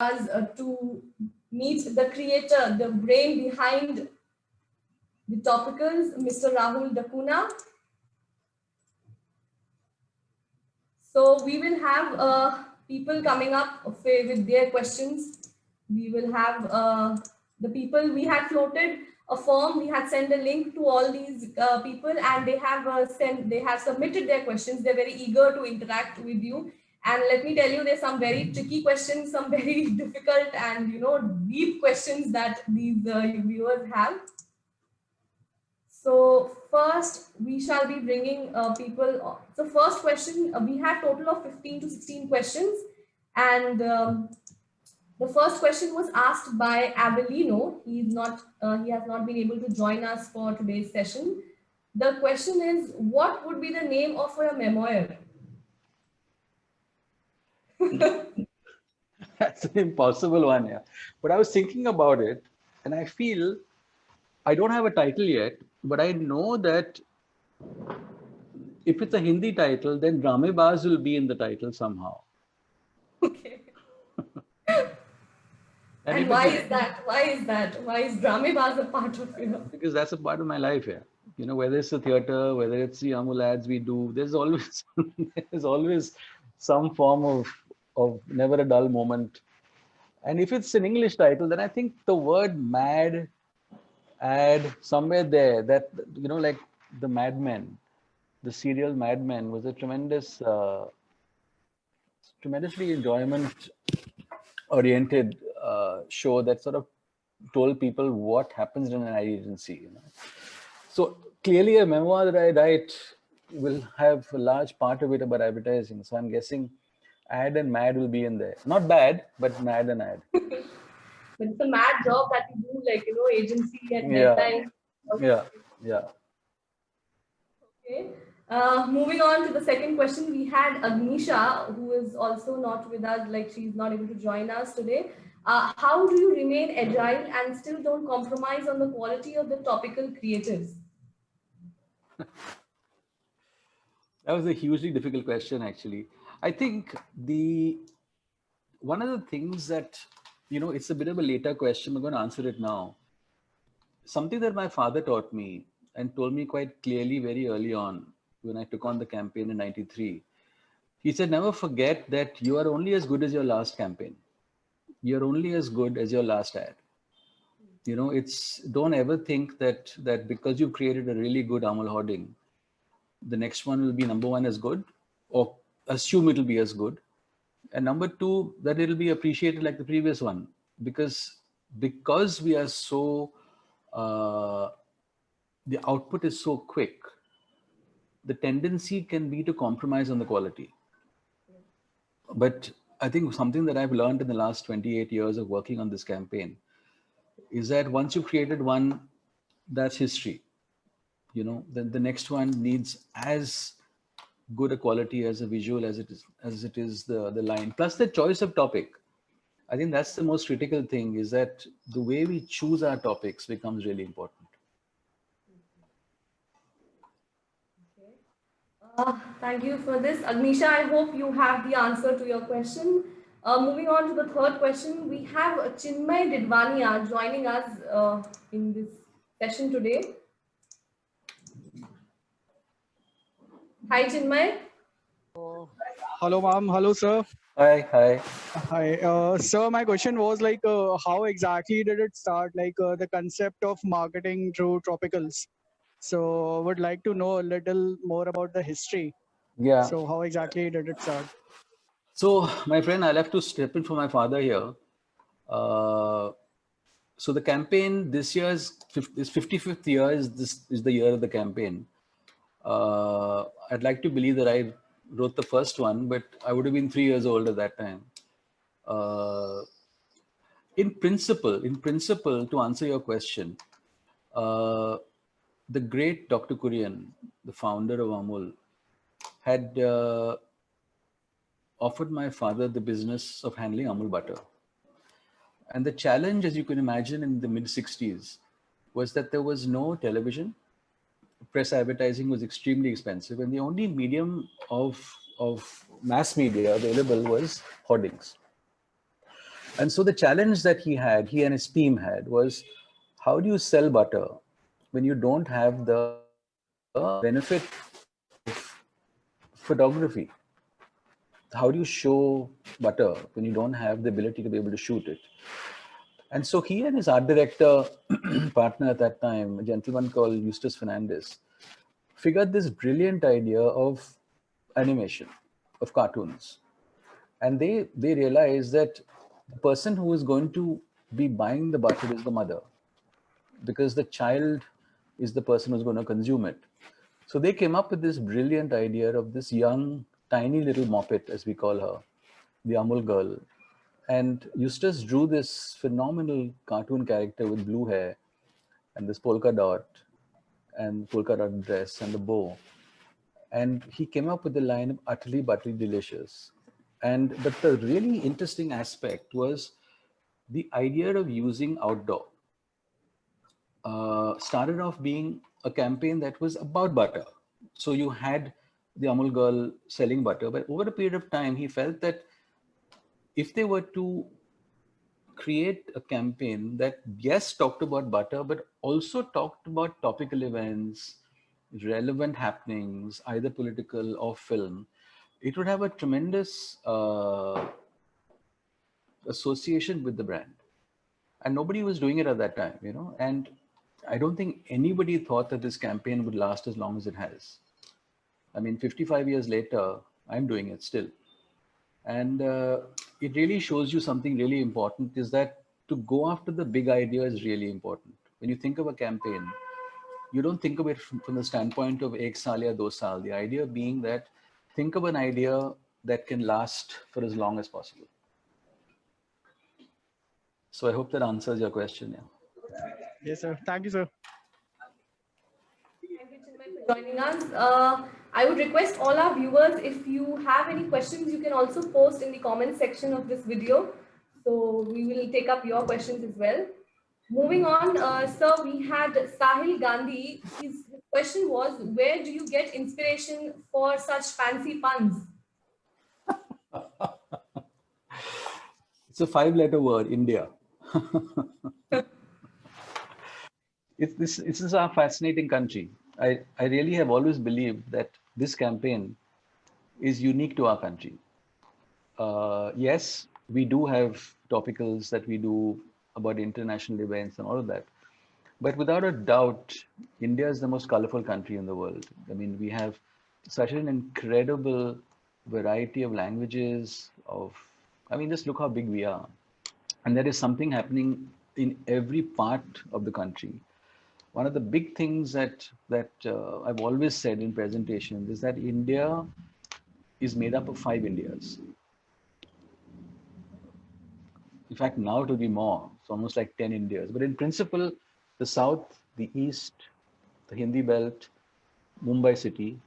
us to meet the creator, the brain behind the topicals, Mr. Rahul Dakuna. So we will have people coming up with their questions. We will have the people, we had floated a form, we had sent a link to all these people, and they have submitted their questions. They're very eager to interact with you. And let me tell you, there's some very tricky questions, some very difficult and deep questions that these viewers have. So first, we shall be bringing people. So first question, we had total of 15 to 16 questions, and the first question was asked by Abelino. He has not been able to join us for today's session. The question is, what would be the name of your memoir? That's an impossible one, yeah. But I was thinking about it, and I feel I don't have a title yet, but I know that if it's a Hindi title, then Dramebaz will be in the title somehow. Okay. And why is that? Why is that? Why is Dramebaz a part of Because that's a part of my life, yeah. Whether it's the theater, whether it's the Amul ads we do, there's always some form of never a dull moment. And if it's an English title, then I think the word mad, ad, somewhere there, that, like the Mad Men, the serial Mad Men was a tremendously enjoyment oriented show that sort of told people what happens in an ad agency. So clearly a memoir that I write will have a large part of it about advertising. So I'm guessing ad and mad will be in there. Not bad, but mad and ad. But it's a mad job that you do, like, agency and deadline. Yeah. Okay. Moving on to the second question, we had Agnisha, who is also not with us, like she's not able to join us today. How do you remain agile and still don't compromise on the quality of the topical creatives? That was a hugely difficult question, actually. I think one of the things that, it's a bit of a later question, I'm going to answer it now. Something that my father taught me and told me quite clearly very early on when I took on the campaign in 93. He said, never forget that you are only as good as your last campaign. You're only as good as your last ad. Don't ever think that because you've created a really good Amul hoarding, the next one will be number one as good, or assume it'll be as good. And number two, that it'll be appreciated like the previous one, because we are so the output is so quick, the tendency can be to compromise on the quality. But I think something that I've learned in the last 28 years of working on this campaign is that once you've created one, that's history. Then the next one needs as good a quality as a visual as it is the line, plus the choice of topic. I think that's the most critical thing, is that the way we choose our topics becomes really important. Thank you for this. Agnisha, I hope you have the answer to your question. Moving on to the third question, we have Chinmay Didwania joining us in this session today. Hi, Chinmay. Hello, ma'am. Hello, sir. Hi. Hi. Sir, my question was like, how exactly did it start? Like the concept of marketing through tropicals. So, would like to know a little more about the history. Yeah. So, how exactly did it start? So, my friend, I'll have to step in for my father here. So the campaign this year is 55th year. This is the year of the campaign. I'd like to believe that I wrote the first one, but I would have been 3 years old at that time. In principle, to answer your question, the great Dr. Kurian, the founder of Amul, had offered my father the business of handling Amul butter. And the challenge, as you can imagine, in the mid-60s was that there was no television. Press advertising was extremely expensive, and the only medium of mass media available was hoardings. And so the challenge that he and his team had, was how do you sell butter when you don't have the benefit of photography? How do you show butter when you don't have the ability to be able to shoot it? And so he and his art director partner at that time, a gentleman called Eustace Fernandez, figured this brilliant idea of animation, of cartoons. And they realized that the person who is going to be buying the butter is the mother, because the child is the person who's going to consume it. So they came up with this brilliant idea of this young, tiny little moppet, as we call her, the Amul girl. And Eustace drew this phenomenal cartoon character with blue hair and this polka dot dress and the bow. And he came up with the line of utterly buttery delicious. And but the really interesting aspect was the idea of using outdoor. Started off being a campaign that was about butter. So you had the Amul girl selling butter, but over a period of time, he felt that if they were to create a campaign that, yes, talked about butter, but also talked about topical events, relevant happenings, either political or film, it would have a tremendous association with the brand. And nobody was doing it at that time, and I don't think anybody thought that this campaign would last as long as it has. I mean, 55 years later, I'm doing it still. And it really shows you something really important, is that to go after the big idea is really important. When you think of a campaign, you don't think of it from the standpoint of ek saal ya do saal. The idea being that think of an idea that can last for as long as possible. So I hope that answers your question. Yeah. Yes, sir. Thank you, sir. Thank you, Chinmay, for joining us. I would request all our viewers, if you have any questions, you can also post in the comment section of this video. So we will take up your questions as well. Moving on, sir, we had Sahil Gandhi. His question was, where do you get inspiration for such fancy puns? It's a 5-letter word, India. This is a fascinating country. I really have always believed that this campaign is unique to our country. Yes, we do have topicals that we do about international events and all of that. But without a doubt, India is the most colorful country in the world. I mean, we have such an incredible variety of languages, just look how big we are. And there is something happening in every part of the country. One of the big things that I've always said in presentations is that India is made up of 5 Indias. In fact, now it will be more. It's almost like 10 Indias. But in principle, the South, the East, the Hindi belt, Mumbai city,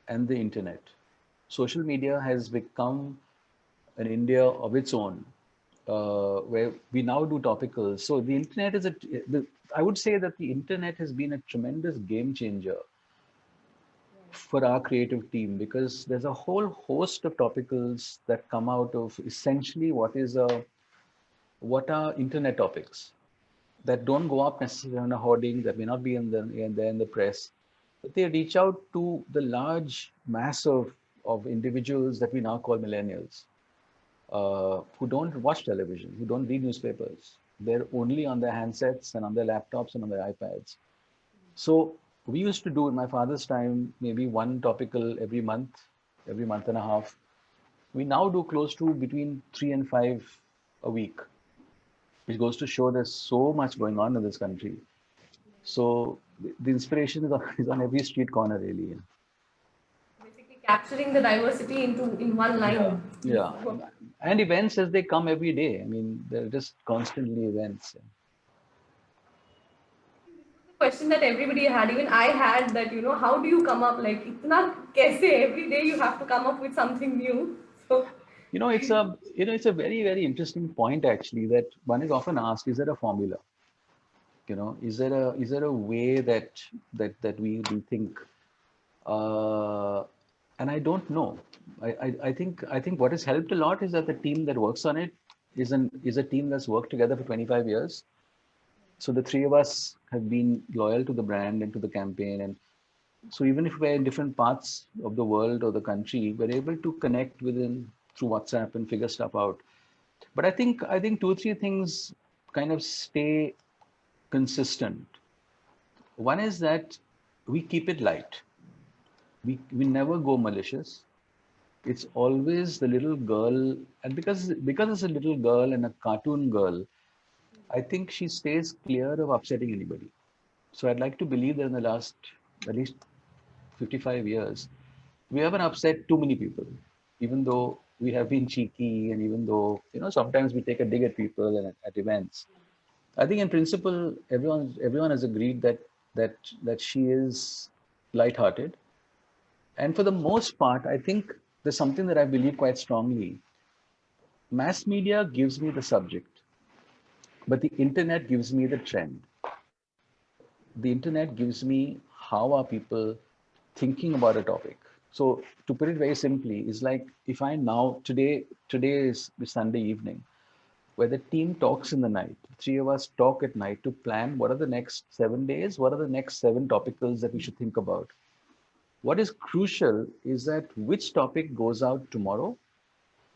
and the internet. Social media has become an India of its own, where we now do topicals. So the internet is I would say that the internet has been a tremendous game changer for our creative team, because there's a whole host of topicals that come out of essentially what are internet topics that don't go up necessarily on a hoarding, that may not be in the press, but they reach out to the large mass of individuals that we now call millennials, who don't watch television, who don't read newspapers. They're only on their handsets and on their laptops and on their iPads. So we used to do in my father's time, maybe one topical every month and a half. We now do close to between 3 and 5 a week, which goes to show there's so much going on in this country. So the inspiration is on every street corner, really. Basically capturing the diversity in one line. Yeah. And events as they come every day. I mean, they're just constantly events. Question that everybody had, even I had, that how do you come up, like itna kaise, every day you have to come up with something new. So it's a very, very interesting point, actually, that one is often asked, is there a formula? Is there a way that we think? And I don't know. I think what has helped a lot is that the team that works on it is a team that's worked together for 25 years. So the three of us have been loyal to the brand and to the campaign. And so even if we're in different parts of the world or the country, we're able to connect within through WhatsApp and figure stuff out. But I think two or three things kind of stay consistent. One is that we keep it light. We never go malicious. It's always the little girl, and because it's a little girl and a cartoon girl, I think she stays clear of upsetting anybody. So I'd like to believe that in the last at least 55 years, we haven't upset too many people, even though we have been cheeky and even though, sometimes we take a dig at people and at events. I think in principle, everyone has agreed that she is lighthearted. And for the most part, I think there's something that I believe quite strongly. Mass media gives me the subject, but the internet gives me the trend. The internet gives me how are people thinking about a topic. So to put it very simply, is like if I now today is Sunday evening, where the team talks in the night. Three of us talk at night to plan what are the next 7 days, what are the next seven topicals that we should think about. What is crucial is that which topic goes out tomorrow,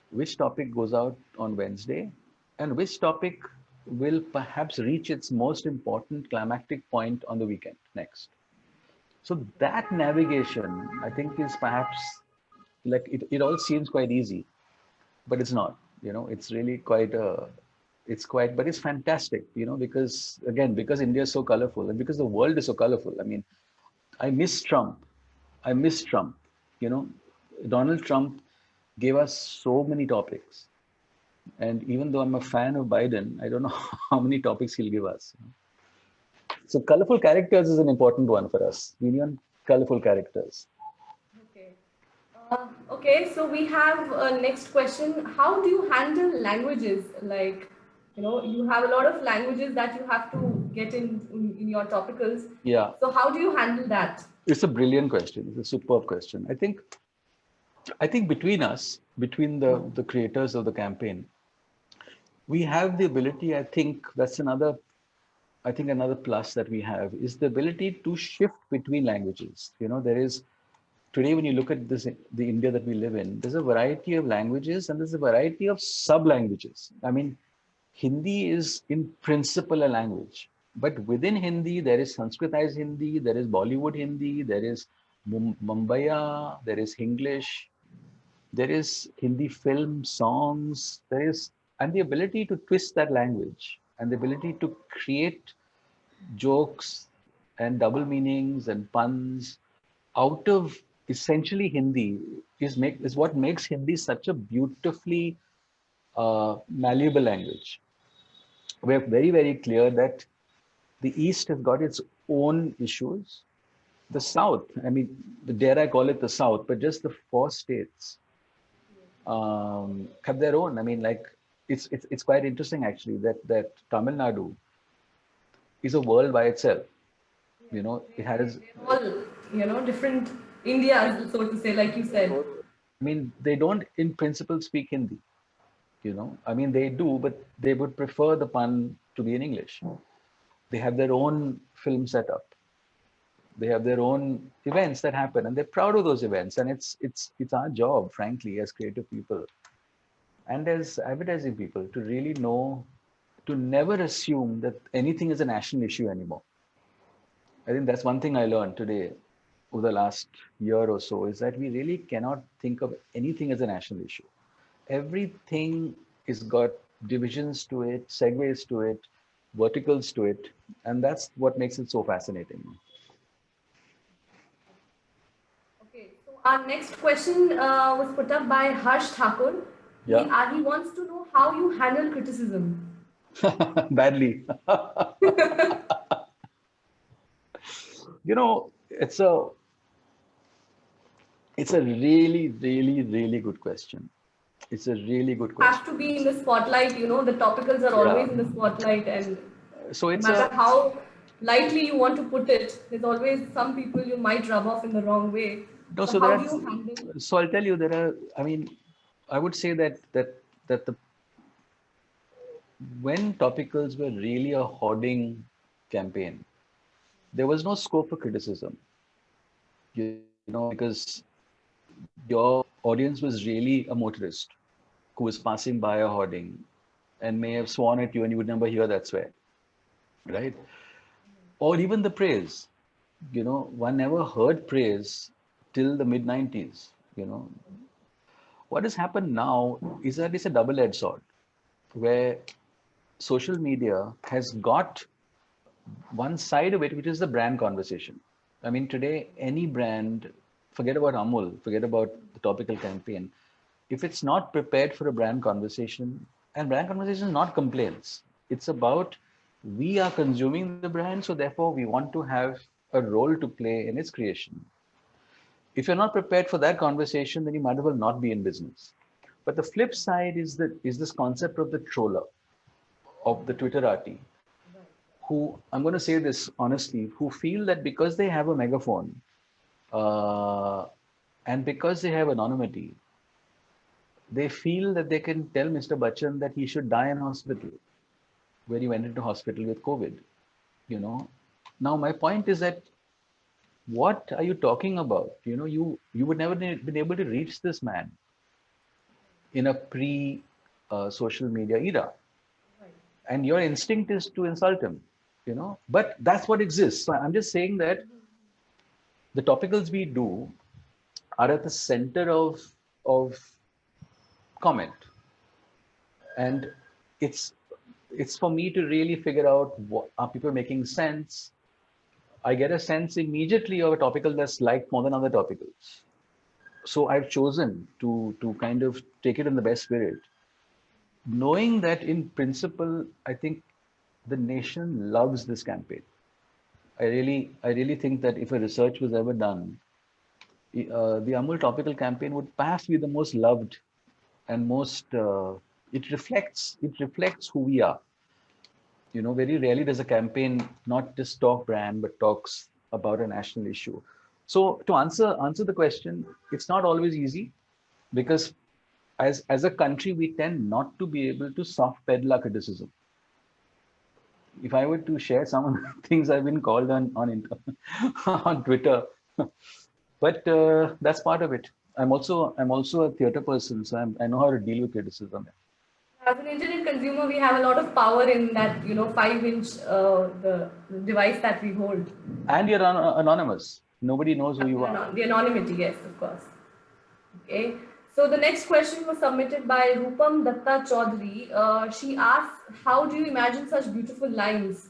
which topic goes out on Wednesday, and which topic will perhaps reach its most important climactic point on the weekend next. So that navigation, I think, is perhaps like it all seems quite easy, but it's not. It's really but it's fantastic, because again, because India is so colorful and because the world is so colorful. I mean, I miss Trump. I miss Trump. You know, Donald Trump gave us so many topics. And even though I'm a fan of Biden, I don't know how many topics he'll give us. So colorful characters is an important one for us. We need colorful characters. Okay. Okay, so we have a next question. How do you handle languages? Like, you have a lot of languages that you have to get in your topicals. Yeah. So how do you handle that? It's a brilliant question. It's a superb question. I think between us, between the creators of the campaign, we have the ability, that's another plus that we have is the ability to shift between languages. There is today, when you look at this, the India that we live in, there's a variety of languages and there's a variety of sub languages. I mean, Hindi is in principle a language, but within Hindi, there is Sanskritized Hindi, there is Bollywood Hindi, there is Mumbaiya, there is English, there is Hindi film songs, and the ability to twist that language and the ability to create jokes and double meanings and puns out of essentially Hindi is what makes Hindi such a beautifully malleable language. We're very, very clear that the East has got its own issues. The South, I mean, dare I call it the South, but just the four states have their own. I mean, like it's quite interesting actually that Tamil Nadu is a world by itself. It has all different India, so to say, like you said. I mean, they don't in principle speak Hindi. I mean, they do, but they would prefer the pun to be in English. They have their own film setup. They have their own events that happen, and they're proud of those events. And it's our job, frankly, as creative people and as advertising people, to really know, to never assume that anything is a national issue anymore. I think that's one thing I learned today over the last year or so, is that we really cannot think of anything as a national issue. Everything is got divisions to it, segues to it, verticals to it, and that's what makes it so fascinating. Okay, so our next question was put up by Harsh Thakur. Yeah. He wants to know how you handle criticism. Badly. It's a really, really, really good question. It's a really good question. Have to be in the spotlight, the topicals are always in the spotlight, and so no matter how lightly you want to put it, there's always some people you might rub off in the wrong way. No, so how do you handle? So I'll tell you, I would say that the when topicals were really a hoarding campaign, there was no scope for criticism, because your audience was really a motorist who was passing by a hoarding and may have sworn at you and you would never hear that swear, right? Or even the praise. One never heard praise till the mid 90s. What has happened now is that it's a double-edged sword where social media has got one side of it, which is the brand conversation. I mean, today, any brand, forget about Amul, forget about the topical campaign, if it's not prepared for a brand conversation, and brand conversation is not complaints, it's about we are consuming the brand, so therefore we want to have a role to play in its creation. If you're not prepared for that conversation, then you might as well not be in business. But the flip side is this concept of the troller, of the Twitterati, who, I'm going to say this honestly, who feel that because they have a megaphone uh, and because they have anonymity, they feel that they can tell Mr. Bachchan that he should die in hospital, where he went into hospital with COVID. Now my point is that what are you talking about? You would never been able to reach this man in a pre social media era, and your instinct is to insult him. But that's what exists. So I'm just saying that the topicals we do are at the center of comment, and it's for me to really figure out what are people making sense. I get a sense immediately of a topical that's liked more than other topicals. So I've chosen to kind of take it in the best spirit, knowing that in principle, I think the nation loves this campaign. I really think that if a research was ever done, the Amul topical campaign would perhaps be the most loved and most. It reflects who we are. Very rarely does a campaign not just talk brand but talks about a national issue. So to answer the question, it's not always easy because as a country we tend not to be able to soft pedal our criticism. If I were to share some of the things I've been called on Twitter, but that's part of it. I'm also a theater person, so I know how to deal with criticism. As an internet consumer, we have a lot of power in that, 5-inch the device that we hold. And you're anonymous. Nobody knows who you are. The anonymity, yes, of course. Okay. So the next question was submitted by Rupam Datta Chaudhary. She asked, "How do you imagine such beautiful lines?"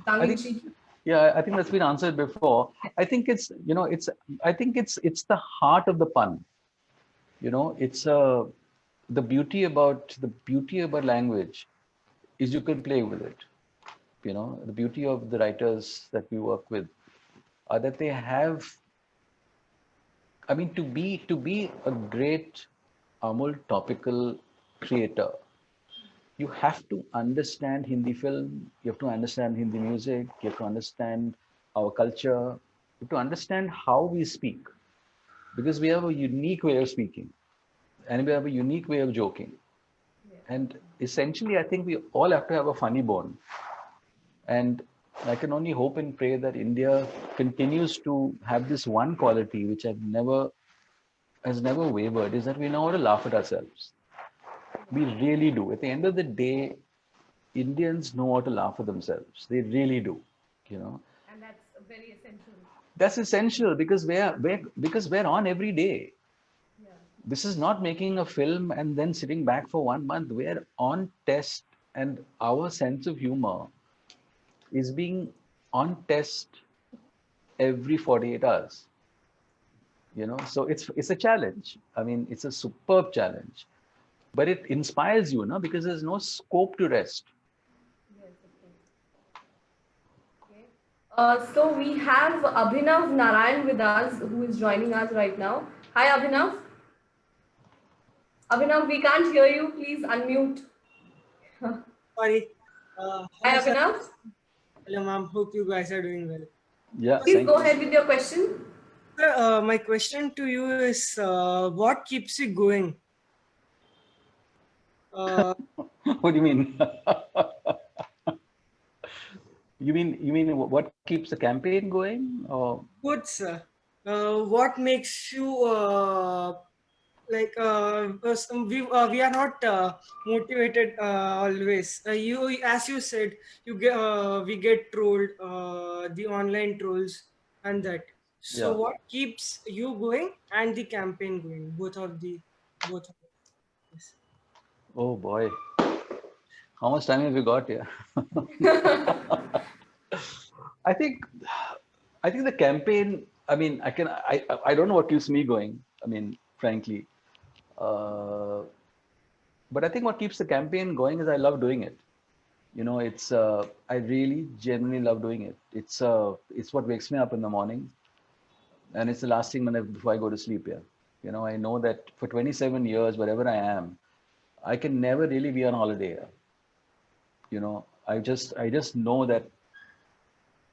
I think, yeah, I think that's been answered before. I think it's the heart of the pun. It's the beauty about language is you can play with it. The beauty of the writers that we work with are that they have. I mean, to be a great Amul topical creator, you have to understand Hindi film, you have to understand Hindi music, you have to understand our culture, you have to understand how we speak, because we have a unique way of speaking and we have a unique way of joking. And essentially, I think we all have to have a funny bone. And I can only hope and pray that India continues to have this one quality which has never wavered, is that we know how to laugh at ourselves. We really do. At the end of the day, Indians know how to laugh at themselves. They really do. And that's very essential. That's essential because we're on every day. Yeah. This is not making a film and then sitting back for 1 month. We're on test, and our sense of humor is being on test every 48 hours. So it's a challenge. I mean, it's a superb challenge, but it inspires you, because there's no scope to rest. Yes, okay. So we have Abhinav Narayan with us, who is joining us right now. Hi, Abhinav. Abhinav, we can't hear you. Please unmute. Sorry. Hi, Hello, sir. Abhinav. Hello, ma'am. Hope you guys are doing well. Yeah. Please go ahead with your question. Sir, my question to you is, what keeps you going? What do you mean? You mean what keeps the campaign going? Or Good, sir. What makes you we are not motivated always. You, as you said, you get we get trolled, the online trolls and that. So yeah. what keeps you going and the campaign going? Both of this. Oh boy. How much time have we got here? I think the campaign, I mean, I don't know what keeps me going. I mean, frankly. Uh, but I think what keeps the campaign going is I love doing it. You know, it's I really genuinely love doing it. It's what wakes me up in the morning, and it's the last thing before I go to sleep. Yeah, you know, I know that for 27 years, wherever I am, I can never really be on holiday. Yeah. You know, I just know that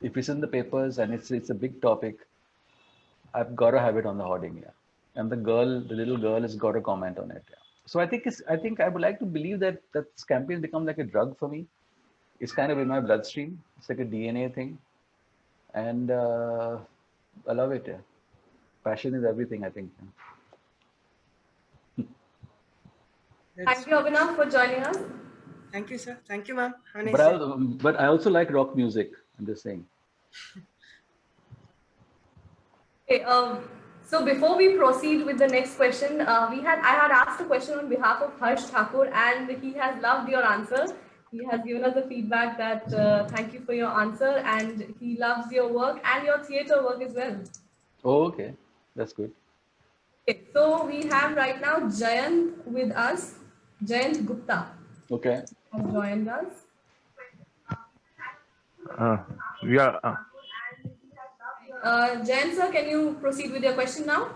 if it's in the papers and it's a big topic, I've got to have it on the hoarding. Yeah, and the little girl has got to comment on it. Yeah. So I think I would like to believe that campaign become like a drug for me. It's kind of in my bloodstream. It's like a DNA thing, and I love it. Yeah. Passion is everything, I think. That's, Thank you, Abhinav, for joining us. thank you, sir. Thank you, ma'am. Have a But nice day. I also like rock music. I'm just saying. Okay, so before we proceed with the next question, I had asked a question on behalf of Harsh Thakur, and he has loved your answer. He has given us the feedback that thank you for your answer, and he loves your work and your theatre work as well. Oh, okay, that's good. Okay, so we have right now Jayant with us. Jayant Gupta Okay. has joined us. Uh, yeah, Jayant sir, can you proceed with your question now?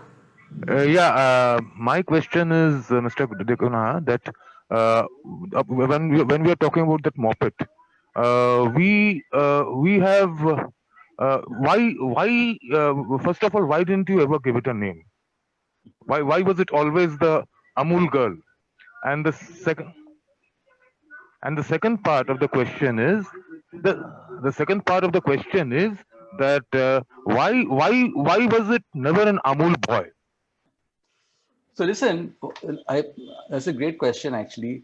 my question is, Mr. Dekuna, that when we are talking about that moped, we have why first of all, why didn't you ever give it a name? Why was it always the Amul girl? And the second part of the question is the second part of the question is that why was it never an Amul boy? So listen, that's a great question actually.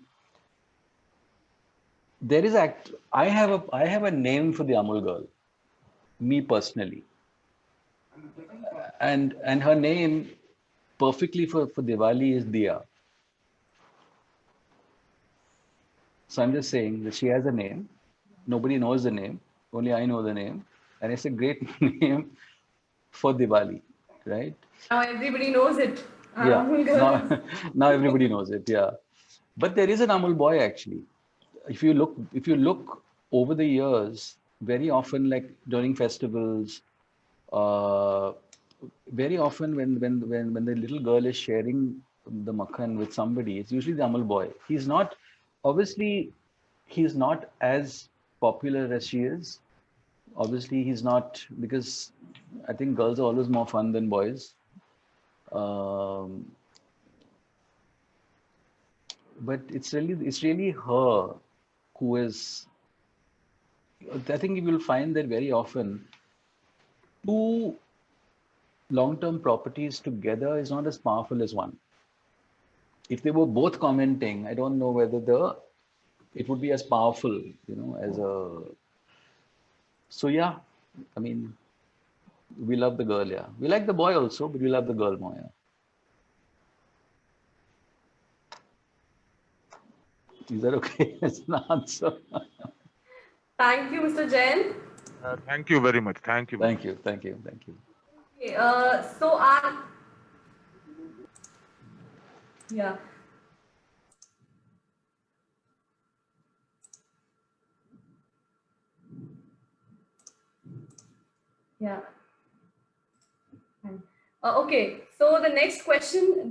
I have a name for the Amul girl, me personally, and her name perfectly for Diwali is Diya. So I'm just saying that she has a name. Nobody knows the name. Only I know the name, and it's a great name for Diwali, right? Now everybody knows it. Yeah. Amul girl. Now everybody knows it. Yeah. But there is an Amul boy actually. If you look over the years, very often like during festivals, uh, very often when the little girl is sharing the makhan with somebody, it's usually the Amul boy. Obviously he's not as popular as she is. Obviously he's not, because I think girls are always more fun than boys. Um, but it's really her who is. I think you will find that very often two long-term properties together is not as powerful as one. If they were both commenting, I don't know whether it would be as powerful, you know, as a. So yeah, I mean, we love the girl, yeah. We like the boy also, but we love the girl more, yeah. Is that okay? That's an answer. Thank you, Mr. Jain. Thank you very much. Thank you. Thank you, thank you, thank you. Okay, so our yeah. Yeah. Fine. Okay, so the next question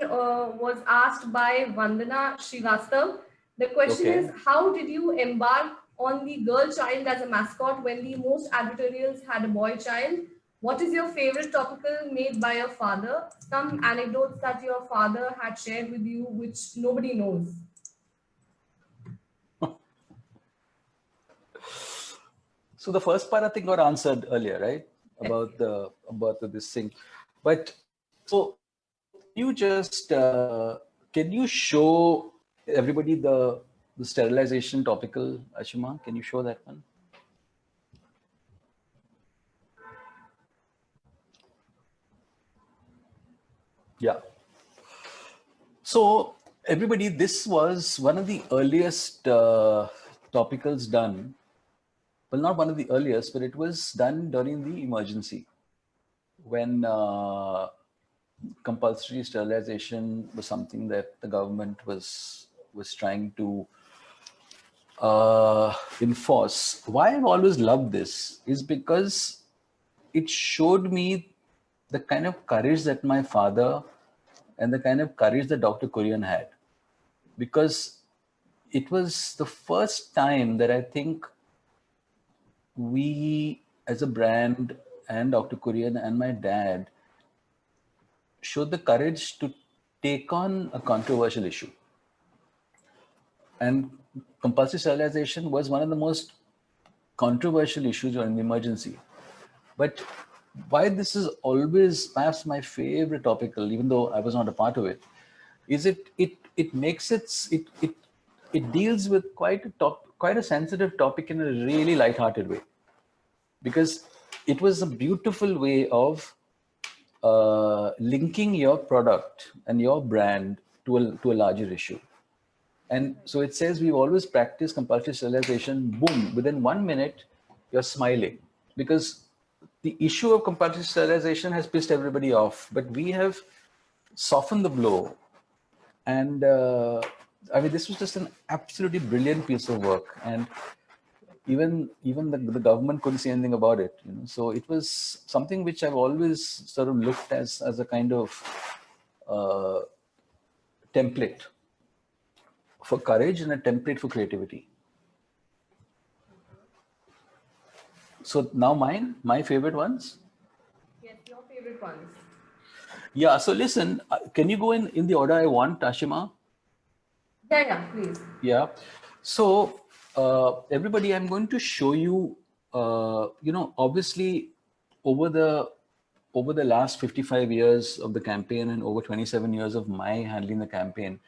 was asked by Vandana Srivastav. The question Okay. is, how did you embark on the girl child as a mascot when the most advertorials had a boy child? What is your favorite topical made by your father? Some anecdotes that your father had shared with you, which nobody knows. So the first part I think got answered earlier, right? About this thing. But so you just can you show everybody the sterilization topical, Ashima? Can you show that one? Yeah. So everybody, this was one of the earliest topicals done. Well, not one of the earliest, but it was done during the emergency when compulsory sterilization was something that the government was trying to enforce. Why I've always loved this is because it showed me the kind of courage that my father and the kind of courage that Dr. Kurian had, because it was the first time that I think we as a brand and Dr. Kurian and my dad showed the courage to take on a controversial issue. And compulsory sterilization was one of the most controversial issues during the emergency. But why this is always perhaps my favorite topical, even though I was not a part of it, is it makes it deals with quite a sensitive topic in a really light-hearted way, because it was a beautiful way of linking your product and your brand to a larger issue. And so it says we've always practiced compulsory sterilization. Boom, within 1 minute, you're smiling, because the issue of compulsory sterilization has pissed everybody off. But we have softened the blow. And I mean, this was just an absolutely brilliant piece of work. And even the government couldn't say anything about it. So it was something which I've always sort of looked as a kind of template for courage and a template for creativity. So now my favorite ones. Yes, your favorite ones. Yeah. So listen, can you go in the order I want, Ashima? Yeah, please. Yeah. So everybody, I'm going to show you. Obviously, over the last 55 years of the campaign and over 27 years of my handling the campaign,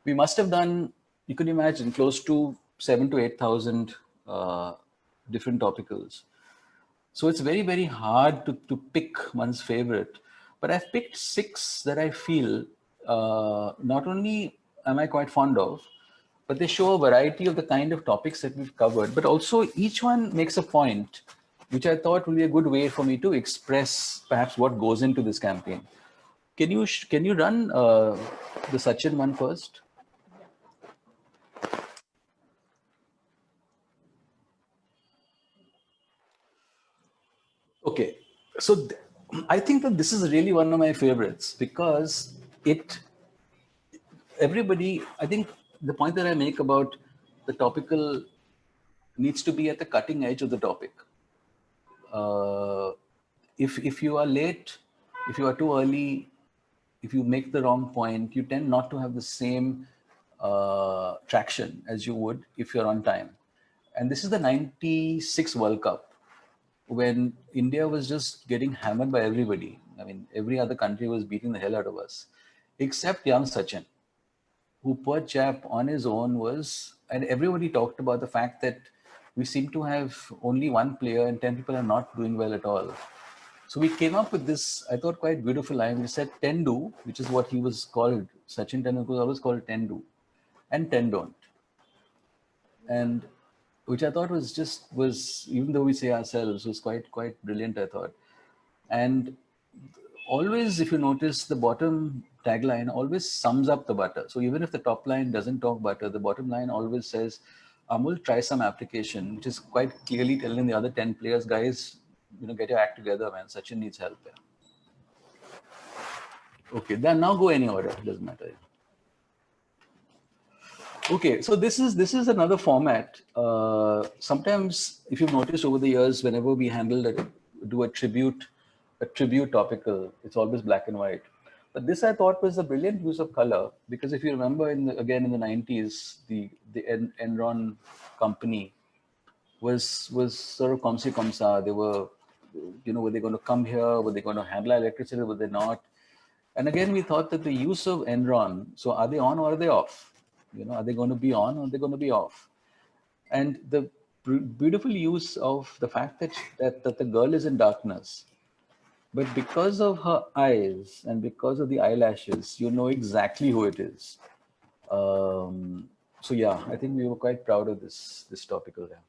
we must have done, you could imagine, close to 7,000 to 8,000 different topicals. So it's very, very hard to pick one's favorite. But I've picked 6 that I feel not only am I quite fond of, but they show a variety of the kind of topics that we've covered. But also each one makes a point, which I thought will be a good way for me to express perhaps what goes into this campaign. Can you run the Sachin one first? Okay, so I think that this is really one of my favorites, because everybody, I think the point that I make about the topical needs to be at the cutting edge of the topic. If you are late, if you are too early, if you make the wrong point, you tend not to have the same traction as you would if you're on time. And this is the 96 World Cup, when India was just getting hammered by everybody. I mean, every other country was beating the hell out of us, except young Sachin, who, poor chap, on his own was, and everybody talked about the fact that we seem to have only one player and 10 people are not doing well at all. So we came up with this, I thought, quite beautiful line. We said 10 do, which is what he was called. Sachin Tendulkar was always called 10 do, and 10 don't. And which I thought was, even though we say ourselves, was quite brilliant, I thought. And always, if you notice, the bottom tagline always sums up the butter. So even if the top line doesn't talk butter, the bottom line always says, Amul, try some application, which is quite clearly telling the other 10 players, guys, get your act together, man. Sachin needs help there. Okay, then now go any order, it doesn't matter. Okay, so this is another format. Sometimes, if you've noticed over the years, whenever we do a tribute topical, it's always black and white. But this, I thought, was a brilliant use of color, because if you remember, again in the 90s, the Enron company was sort of comme ci comme ça. They were, were they going to come here? Were they going to handle electricity? Were they not? And again, we thought that the use of Enron, so are they on or are they off? Are they going to be on or are they going to be off? And the beautiful use of the fact that the girl is in darkness, but because of her eyes and because of the eyelashes, you know exactly who it is. So yeah, I think we were quite proud of this topical there.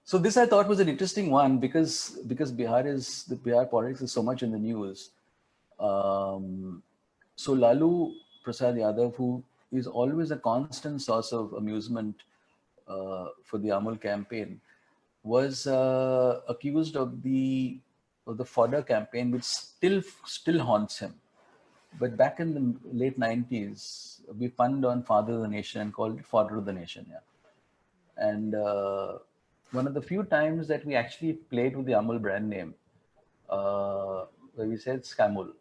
So this I thought was an interesting one because Bihar politics is so much in the news. So Lalu Prasad Yadav, who is always a constant source of amusement for the Amul campaign, was accused of the fodder campaign, which still haunts him. But back in the late 90s, we punned on Father of the Nation and called it Fodder of the Nation. Yeah. And one of the few times that we actually played with the Amul brand name, where we said Scamul.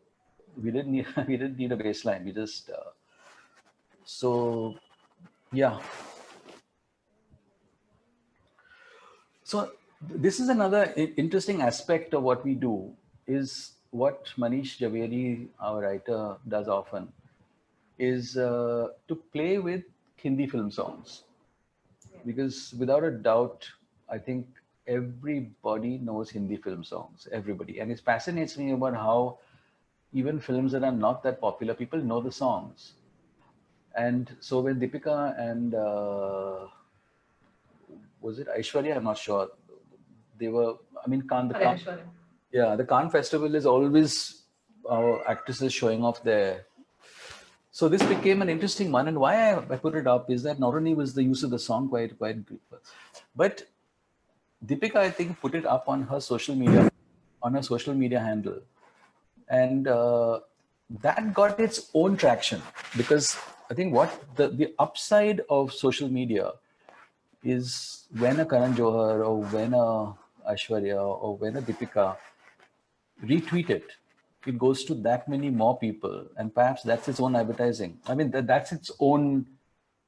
We didn't need a baseline. We just so yeah. So this is another interesting aspect of what we do, is what Manish Javeri, our writer, does often, is to play with Hindi film songs. Because without a doubt, I think everybody knows Hindi film songs, everybody. And it fascinates me about how even films that are not that popular, people know the songs. And so when Deepika and was it Aishwarya? I'm not sure. They were, I mean, the Cannes Festival is always actresses showing off there. So this became an interesting one, and why I put it up is that not only was the use of the song quite good, but Deepika, I think, put it up on her social media handle, and that got its own traction, because I think what the upside of social media is when a Karan Johar or when a Aishwarya or when a Deepika retweet it, it goes to that many more people, and perhaps that's its own advertising. I mean, that's its own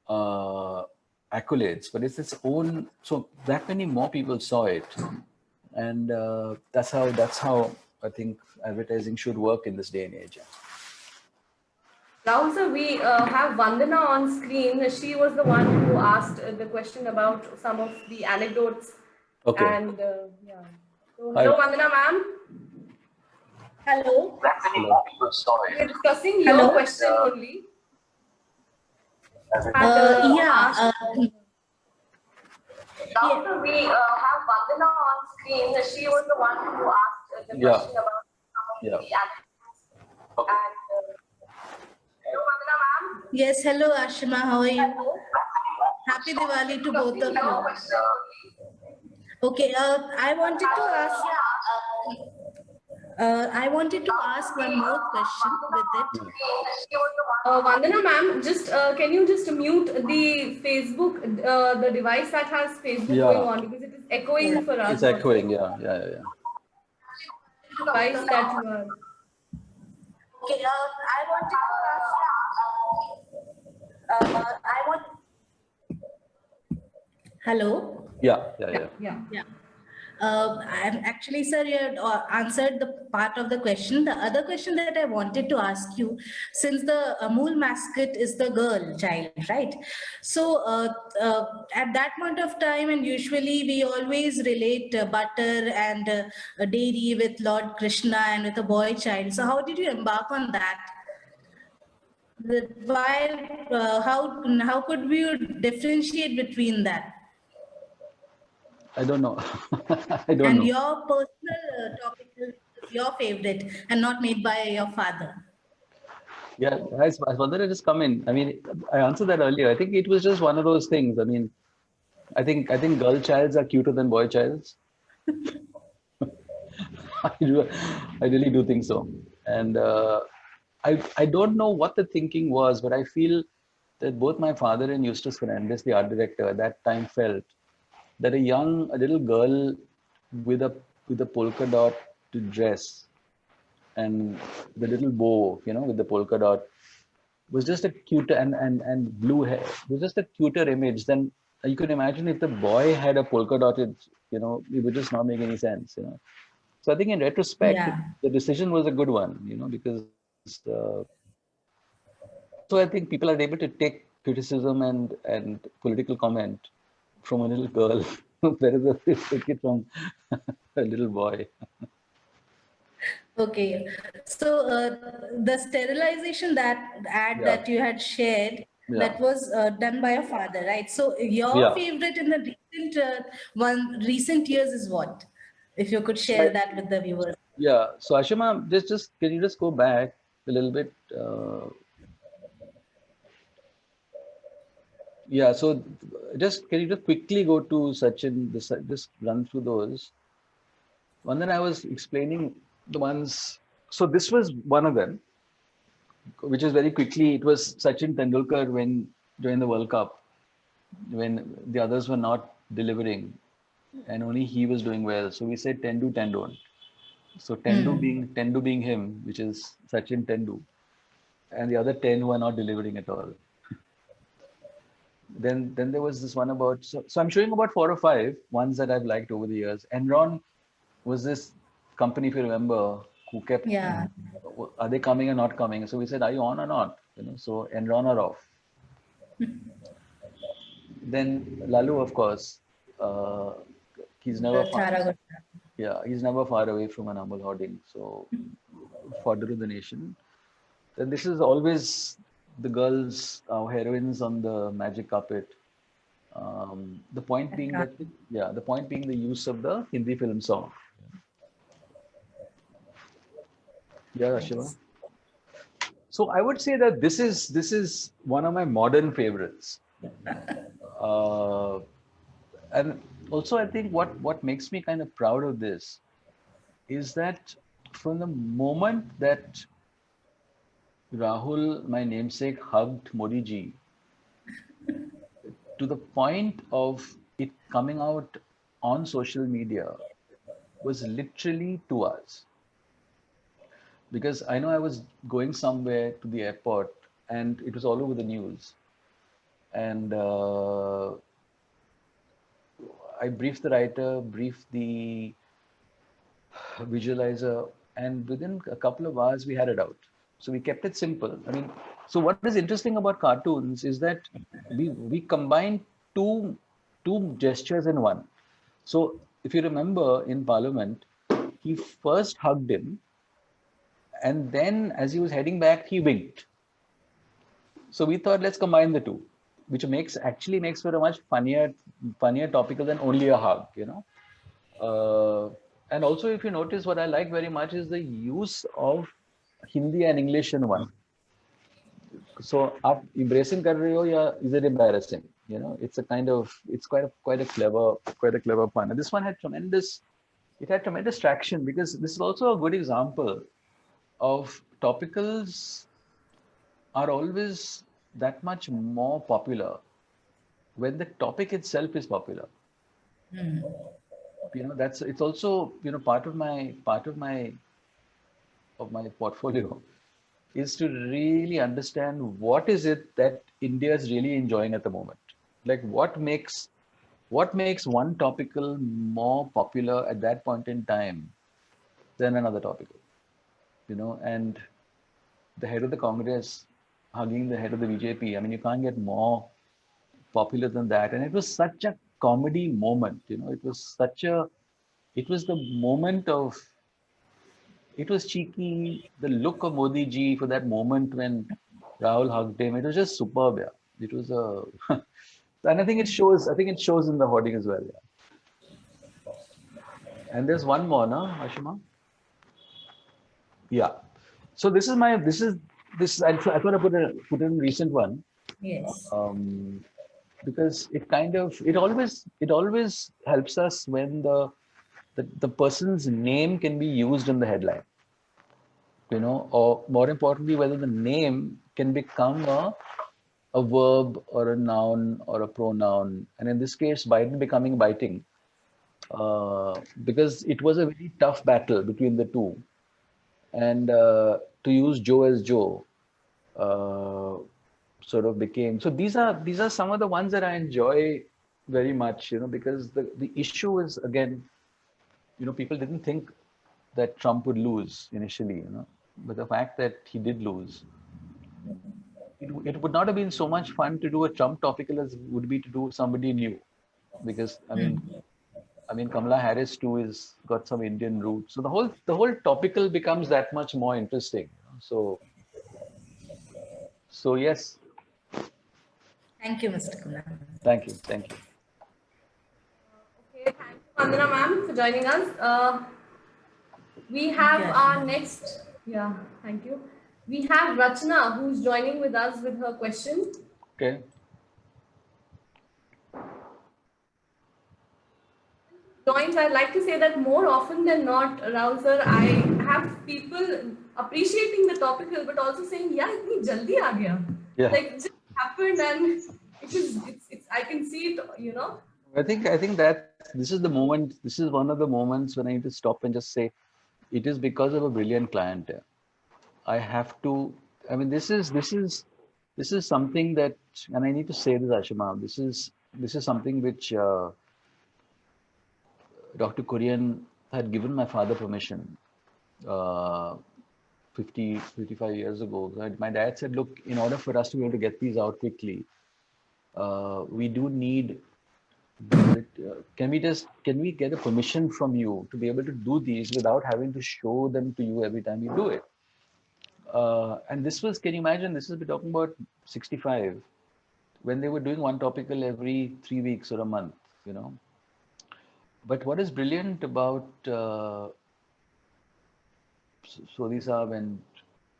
accolades, but it's its own. So that many more people saw it, and that's how I think advertising should work in this day and age. Now, sir, we have Vandana on screen. She was the one who asked the question about some of the anecdotes. Okay. And yeah. So, hello, Vandana, ma'am. Hello. We're discussing your question only. Yeah. Now, sir, we have Vandana on screen. She was the one who asked the question about some of the anecdotes. And hello, Vandana, ma'am. Yes, hello, Ashima. How are you? Happy Diwali to both of you. Okay, I wanted to ask one more question with it. Vandana, ma'am, just can you just mute the Facebook, the device that has Facebook going on, because it is echoing for us. It's echoing, yeah. Device that you are. Okay, Hello. Yeah. I'm actually, sir, you had answered the part of the question. The other question that I wanted to ask you, since the Amul mascot is the girl child, right? So at that point of time, and usually we always relate butter and a dairy with Lord Krishna and with a boy child. So how did you embark on that? How could we differentiate between that? I don't know. I don't and know. your personal topic is your favorite and not made by your father. Yeah, as Vandana just come in. I mean, I answered that earlier. I think it was just one of those things. I mean, I think girl childs are cuter than boy childs. I really do think so. And I don't know what the thinking was, but I feel that both my father and Eustace Fernandez, the art director, at that time felt that a little girl with a polka dot dress and the little bow, with the polka dot, was just a cuter and blue hair. It was just a cuter image than you can imagine if the boy had a polka dotted, it would just not make any sense. So I think in retrospect, Yeah. the decision was a good one, because also I think people are able to take criticism and political comment from a little girl, whereas they take it from a little boy. Okay. So the sterilization that ad Yeah, that you had shared, yeah, that was done by your father, right? So your yeah. favorite in the recent years is what? If you could So I, share that with the viewers. yeah. So Ashima, just can you just go back a little bit? Yeah. So just can you just quickly go to Sachin? Just run through those. One that I was explaining the ones. So this was one of them, which is very quickly. It was Sachin Tendulkar when during the World Cup, when the others were not delivering, and only he was doing well. So we said Tendu Tendon. So Hmm. Tendu being him, which is Sachin Tendu, and the other 10 who are not delivering at all. Then there was this one about so I'm showing about 4 or 5 ones that I've liked over the years. Enron was this company, if you remember, who kept Yeah. are they coming or not coming? So we said, are you on or not? So Enron are off. Then Lalu, of course, uh, he's never The far, Thara. yeah, he's never far away from an humble hoarding. So fodder of the nation. Then this is always the girls, heroines on the magic carpet. The point being that, yeah, the point being the use of the Hindi film song. Yeah, Shiva. Nice. So I would say that this is one of my modern favorites. Uh, and also I think what makes me kind of proud of this is that from the moment that Rahul, my namesake, hugged Modi ji to the point of it coming out on social media was literally 2 hours. Because I know I was going somewhere to the airport and it was all over the news. And I briefed the writer, briefed the visualizer, and within a couple of hours we had it out. So we kept it simple. I mean, so what is interesting about cartoons is that we combine two two gestures in one. So if you remember in Parliament, he first hugged him, and then as he was heading back, he winked. So we thought let's combine the two, which actually makes for a much funnier topical than only a hug. And also, if you notice, what I like very much is the use of Hindi and English in one. So, आप embracing कर रहे हो या is it embarrassing? It's a kind of it's quite a clever pun. And this one had tremendous traction because this is also a good example of topicals are always that much more popular when the topic itself is popular. That's it's also part of my portfolio is to really understand what is it that India is really enjoying at the moment. Like what makes one topical more popular at that point in time than another topical. And the head of the Congress hugging the head of the BJP. I mean, you can't get more popular than that. And it was such a comedy moment. It was the moment of, it was cheeky. The look of Modi ji for that moment when Rahul hugged him, it was just superb. Yeah. It was and I think it shows in the hoarding as well. Yeah. And there's one more, no, Ashima? Yeah. So I thought I put in recent one. Yes. Because it always helps us when the person's name can be used in the headline, or more importantly, whether the name can become a verb or a noun or a pronoun. And in this case, Biden becoming biting, because it was a very tough battle between the two. And to use Joe as Joe, uh, sort of became. So these are some of the ones that I enjoy very much, because the issue is, again, people didn't think that Trump would lose initially, but the fact that he did lose, it would not have been so much fun to do a Trump topical as would be to do somebody new, because I mean, Kamala Harris too is got some Indian roots. So the whole topical becomes that much more interesting. So yes, Thank you, Mr. Kumar. thank you, thank you. Okay, thank you, Vandana ma'am, for joining us. We have Yeah. our next, yeah, thank you. We have Rachna, who's joining with us with her question. Okay. Joins, I'd like to say that more often than not, Rahul sir, I have people appreciating the topical, but also saying, yeah, itni jaldi aa gaya. Yeah. Like, it just happened and it's I can see it. I think that this is the moment. This is one of the moments when I need to stop and just say, it is because of a brilliant client. I have to. I mean, this is something that, and I need to say this, Ashima. This is something which Dr. Kurian had given my father permission 55 years ago. My dad said, look, in order for us to be able to get these out quickly, we do need. Can we get a permission from you to be able to do these without having to show them to you every time you do it? And this was, can you imagine, this is, we're talking about 65, when they were doing one topical every 3 weeks or a month, But what is brilliant about Sodhi Saab and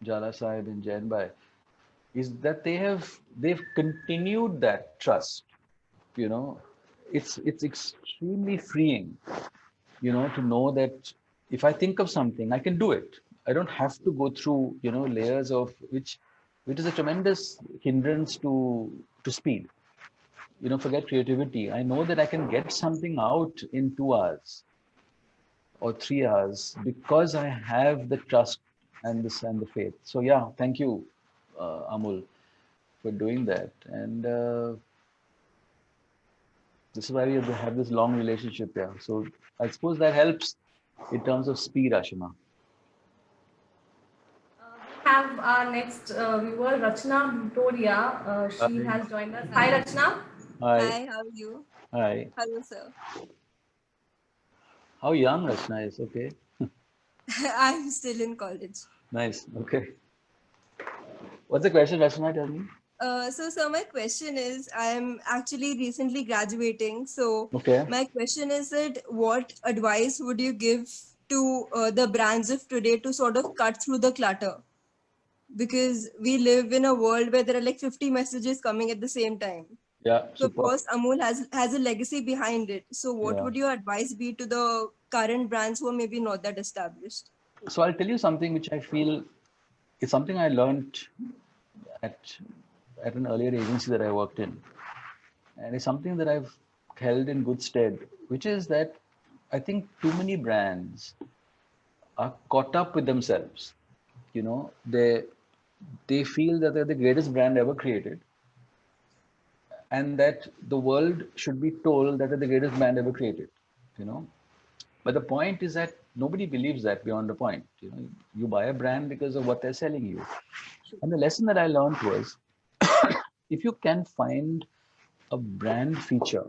Jala Sahib and Jain Bhai is that they've continued that trust. It's extremely freeing, to know that if I think of something, I can do it. I don't have to go through, layers of which is a tremendous hindrance to speed. Forget creativity. I know that I can get something out in 2 hours or 3 hours because I have the trust and the faith. So yeah, thank you, Amul, for doing that. And this is why we have this long relationship here. So I suppose that helps in terms of speed, Ashima. We have our next viewer, Rachna Victoria. She Hi. has joined us. Hi, Rachna. Hi. Hi, how are you? Hi. Hello, sir. How young Rachna is? Okay. I'm still in college. Nice. Okay. What's the question, Rachna? Tell me. So, sir, my question is, I'm actually recently graduating. So, Okay. my question is that what advice would you give to the brands of today to sort of cut through the clutter? Because we live in a world where there are like 50 messages coming at the same time. Yeah. So, of Super. course, Amul has a legacy behind it. So, what Yeah. would your advice be to the current brands who are maybe not that established? So I'll tell you something which I feel is something I learned at an earlier agency that I worked in. And it's something that I've held in good stead, which is that I think too many brands are caught up with themselves. They feel that they're the greatest brand ever created, and that the world should be told that they're the greatest brand ever created. But the point is that nobody believes that beyond the point. You buy a brand because of what they're selling you. And the lesson that I learned was, if you can find a brand feature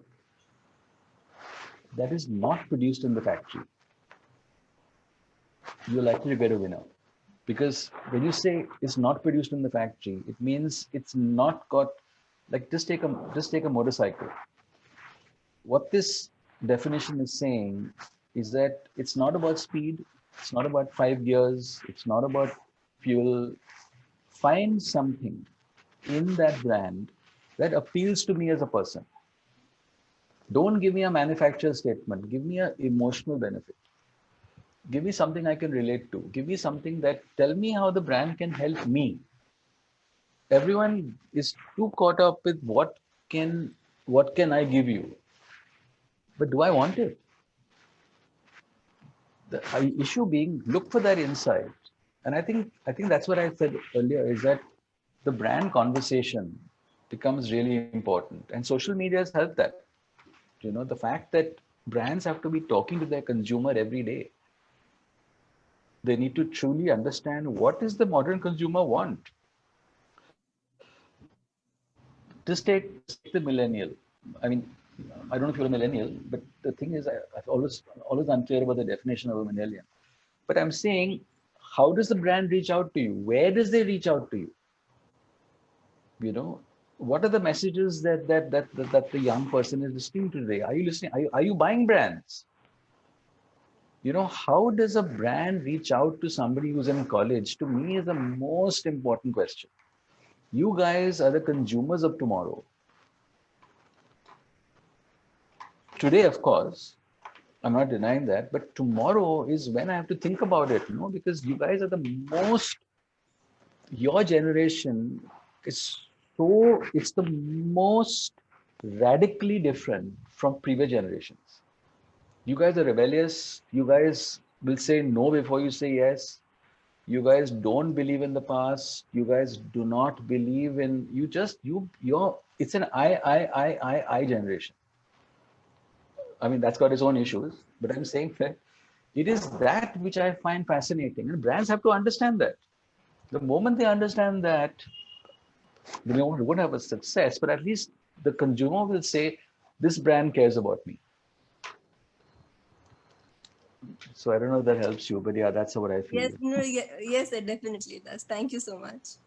that is not produced in the factory, you're likely to get a winner. Because when you say it's not produced in the factory, it means it's not got, like, just take a motorcycle. What this definition is saying is that it's not about speed, it's not about 5 gears, it's not about fuel. Find something in that brand that appeals to me as a person. Don't give me a manufacturer statement. Give me an emotional benefit. Give me something I can relate to. Give me something that tell me how the brand can help me. Everyone is too caught up with what can I give you? But do I want it? The issue being, look for that insight. And I think that's what I said earlier, is that the brand conversation becomes really important. And social media has helped that. You know, the fact that brands have to be talking to their consumer every day. They need to truly understand what does the modern consumer want. Just take the millennial. I mean, I don't know if you're a millennial, but the thing is, I've always unclear about the definition of a millennial. But I'm saying, how does the brand reach out to you? Where does they reach out to you? You know, what are the messages that the young person is listening to today? Are you listening? Are you buying brands? You know, how does a brand reach out to somebody who's in college? To me, is the most important question. You guys are the consumers of tomorrow. Today, of course, I'm not denying that, but tomorrow is when I have to think about it, you know, because you guys are the most, your generation is so, it's the most radically different from previous generations. You guys are rebellious. You guys will say no before you say yes. You guys don't believe in the past. You guys do not believe in, it's an I generation. I mean, that's got its own issues, but I'm saying that it is that which I find fascinating. And brands have to understand that. The moment they understand that, they won't have a success, but at least the consumer will say, this brand cares about me. So I don't know if that helps you, but yeah, that's what I feel. Yes, no, yes, it definitely does. Thank you so much.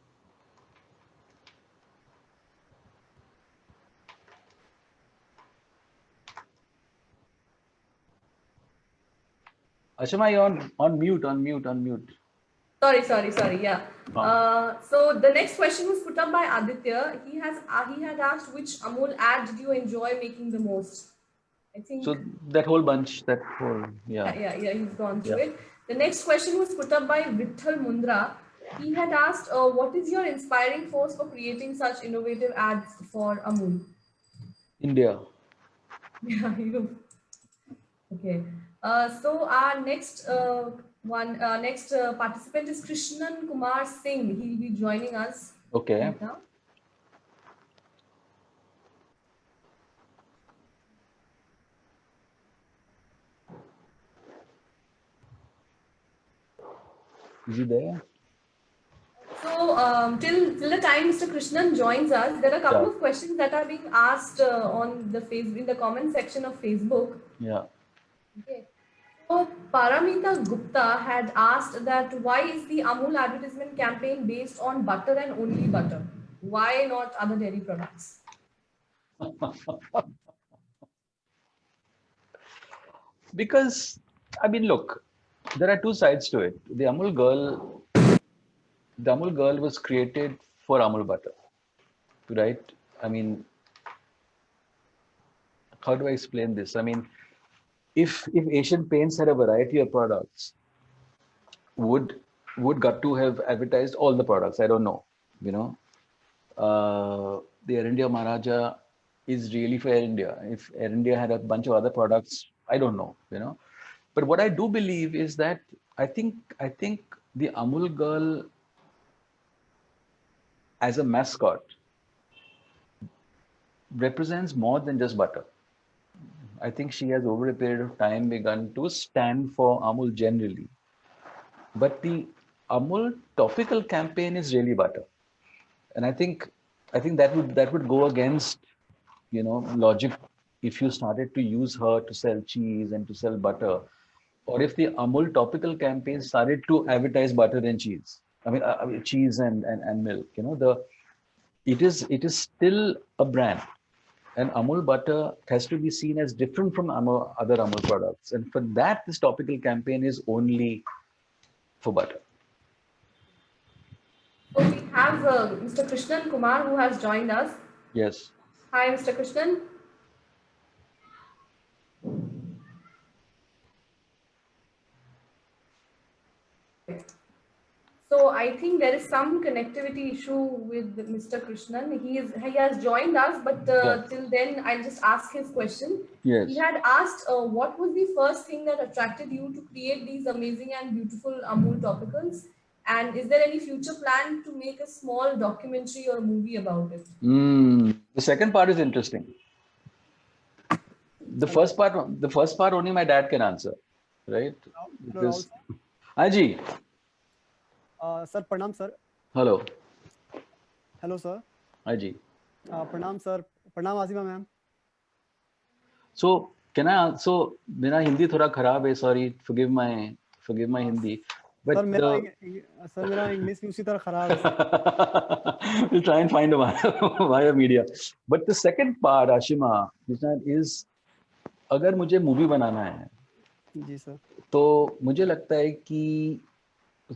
Ashima, you're on mute. Sorry. Yeah. So the next question was put up by Aditya. He had asked, which Amul ad did you enjoy making the most? I think. So that whole bunch, Yeah, he's gone through it. The next question was put up by Vitthal Mundra. He had asked, what is your inspiring force for creating such innovative ads for Amul? India. Yeah, you. Okay. So our next participant is Krishnan Kumar Singh. He'll be joining us. Okay. Right now. Is he there? So till the time Mr. Krishnan joins us, there are a couple of questions that are being asked on the in the comment section of Facebook. Yeah. Okay. So Paramita Gupta had asked that why is the Amul advertisement campaign based on butter and only butter? Why not other dairy products? Because, I mean, look, there are two sides to it. The Amul girl was created for Amul butter, right? I mean, how do I explain this? I mean, if Asian Paints had a variety of products, would Gattu have advertised all the products? I don't know. You know, the Air India Maharaja is really for Air India. If Air India had a bunch of other products, I don't know. You know, but what I do believe is that I think the Amul girl as a mascot represents more than just butter. I think she has over a period of time begun to stand for Amul generally. But the Amul topical campaign is really butter. And I think that would go against, you know, logic if you started to use her to sell cheese and to sell butter, or if the Amul topical campaign started to advertise butter and cheese. I mean cheese and milk. You know, it is still a brand. And Amul butter has to be seen as different from other Amul products. And for that, this topical campaign is only for butter. So we have Mr. Krishnan Kumar who has joined us. Yes. Hi, Mr. Krishnan. So I think there is some connectivity issue with Mr. Krishnan. He has joined us, but till then I'll just ask his question. Yes. He had asked, what was the first thing that attracted you to create these amazing and beautiful Amul topicals? And is there any future plan to make a small documentary or a movie about it? The second part is interesting. the first part only my dad can answer, right? Because Aji, sir प्रणाम sir. hello, hello sir. Aji. प्रणाम sir. प्रणाम Asima ma'am. So can I? So मेरा हिंदी थोड़ा खराब है. Sorry, forgive my Hindi. But sir मेरा English भी उसी तरह खराब है sir. we'll try and find a via media. But the second part, Ashima, is अगर मुझे मूवी बनाना है जी सर. तो मुझे लगता है कि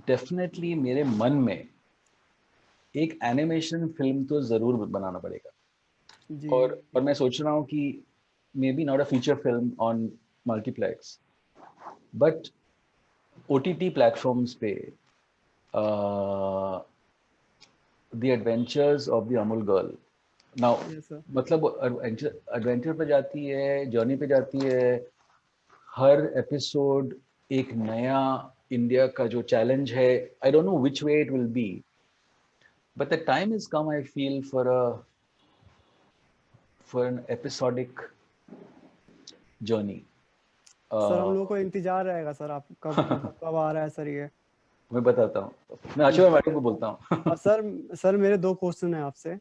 डेफिनेटली मेरे मन में एक एनिमेशन फिल्म तो जरूर बनाना पड़ेगा. जी. और मैं सोच रहा हूँ कि maybe not a feature film on multiplex but OTT platforms पे the adventures of the Amul girl. Now Yes, sir. मतलब एडवेंचर पे जाती है, जर्नी पे जाती है. हर एपिसोड एक नया इंडिया का जो चैलेंज है. I don't know which way it will be, but the time is come I feel for an episodic journey. Sir हम लोगों को इंतजार रहेगा सर. आप कब आ रहा है सर ये? मैं बताता हूँ. मैं आशीर्वाद मैडम को बोलता हूँ. सर मेरे 2 क्वेश्चन है आपसे.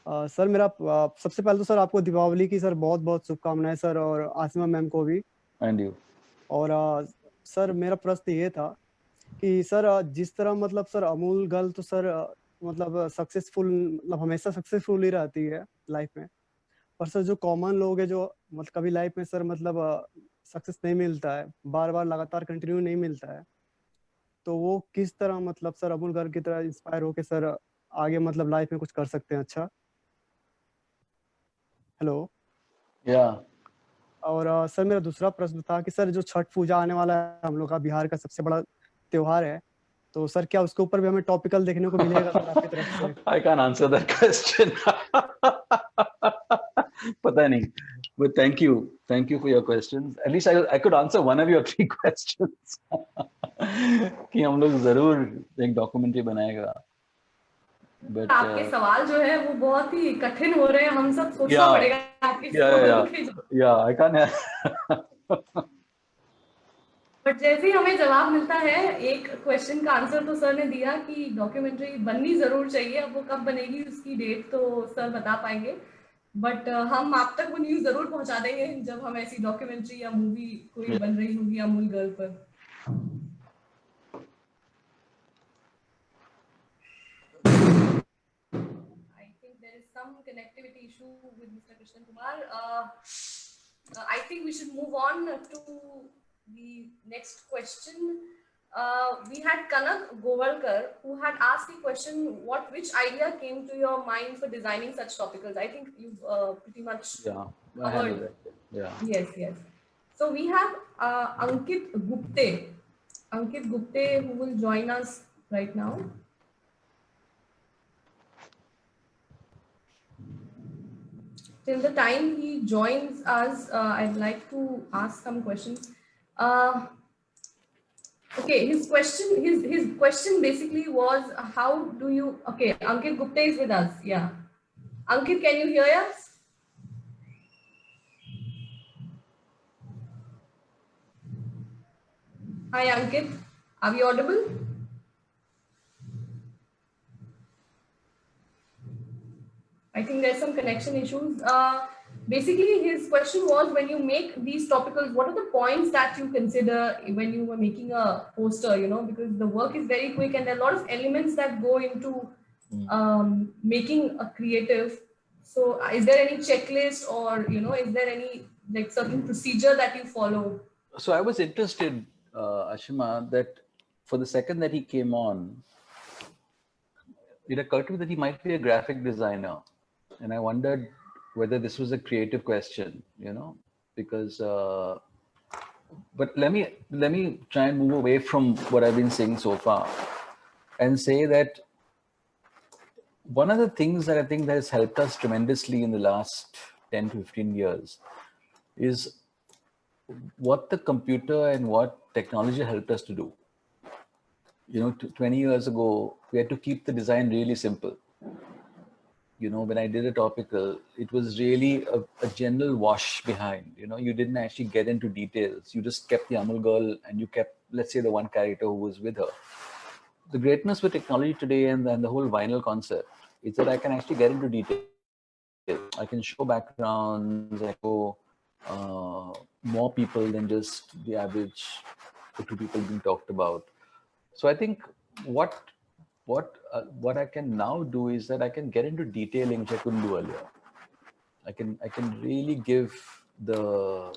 सर मेरा सबसे पहले तो सर आपको दीपावली की सर बहुत बहुत शुभकामनाएं सर, और आसिमा मैम को भी. And you. और सर मेरा प्रश्न ये था कि सर जिस तरह मतलब सर अमूल गर्ल तो सर मतलब सक्सेसफुल, मतलब हमेशा सक्सेसफुल ही रहती है लाइफ में. पर सर जो कॉमन लोग है जो मतलब कभी लाइफ में सर मतलब सक्सेस नहीं मिलता है, बार बार लगातार कंटिन्यू नहीं मिलता है, तो वो किस तरह मतलब सर अमूल गर्ल की तरह इंस्पायर होके सर आगे मतलब लाइफ में कुछ कर सकते हैं अच्छा. हेलो. या और सर मेरा दूसरा प्रश्न था कि सर जो छठ पूजा आने वाला है हम लोग का बिहार का सबसे बड़ा त्योहार है, तो सर क्या उसके ऊपर भी हमें टॉपिकल देखने को मिलेगा सर आपकी तरफ से? I can answer that question. पता नहीं, but thank you for your questions. At least I could answer one of your 3 questions. कि हम लोग जरूर एक डॉक्यूमेंट्री बनाएगा. But आपके सवाल जो है वो बहुत ही कठिन हो रहे हैं. हम सब सोचना Yeah. पड़ेगा आपके सवालों के. yeah, I can't. बट जैसे ही हमें जवाब मिलता है, एक क्वेश्चन का आंसर तो सर ने दिया कि डॉक्यूमेंट्री बननी जरूर चाहिए. अब वो कब बनेगी उसकी डेट तो सर बता पाएंगे, बट हम आप तक वो न्यूज जरूर पहुंचा देंगे जब हम ऐसी डॉक्यूमेंट्री या मूवी कोई बन रही होगी अमूल गर्ल पर. I think there is some connectivity issue with Mr. Krishnan Kumar. I think we should move on to the next question. We had Kanak Govalkar who had asked the question, which idea came to your mind for designing such topicals? I think you've pretty much covered. Yes. So we have Ankit Gupte who will join us right now. Till the time he joins us, I'd like to ask some questions. Okay, his question basically was, how do you? Okay, Ankit Gupta is with us. Yeah, Ankit, can you hear us? Hi, Ankit. Are we audible? I think there's some connection issues. Basically, his question was, when you make these topicals, what are the points that you consider when you were making a poster, because the work is very quick and there are a lot of elements that go into making a creative. So is there any checklist or, is there any like certain procedure that you follow? So I was interested, Ashima, that for the second that he came on, it occurred to me that he might be a graphic designer. And I wondered whether this was a creative question, because, but let me try and move away from what I've been saying so far and say that one of the things that I think that has helped us tremendously in the last 10 to 15 years is what the computer and what technology helped us to do. 20 years ago, we had to keep the design really simple. when I did a topical, it was really a general wash behind. You didn't actually get into details. You just kept the Amul girl and you kept, let's say, the one character who was with her. The greatness with technology today and the whole vinyl concept is that I can actually get into detail. I can show backgrounds, I show more people than just the average two people being talked about. So I think what I can now do is that I can get into detailing, which I couldn't do earlier. I can really give the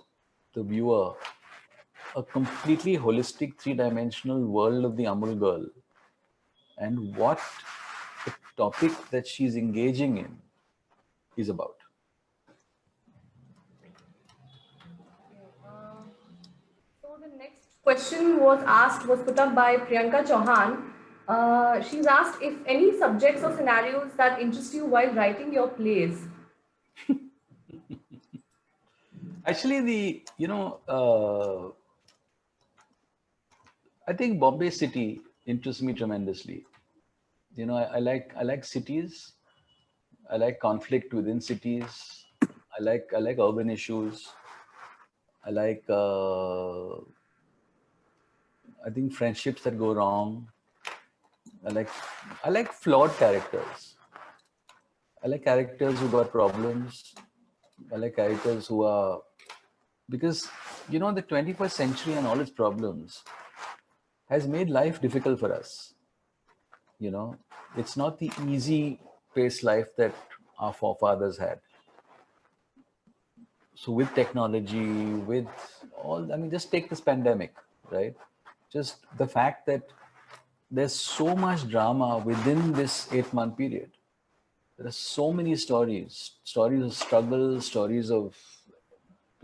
viewer a completely holistic, three-dimensional world of the Amul girl and what the topic that she's engaging in is about. So the next question was put up by Priyanka Chauhan. She's asked if any subjects or scenarios that interest you while writing your plays. Actually, I think Bombay City interests me tremendously. I like cities. I like conflict within cities. I like urban issues. I like I think friendships that go wrong. I like flawed characters. I like characters who got problems. I like characters who are, because the 21st century and all its problems has made life difficult for us. It's not the easy paced life that our forefathers had. So with technology, with all, just take this pandemic, right? Just the fact that there's so much drama within this 8-month period. There are so many stories of struggle, stories of,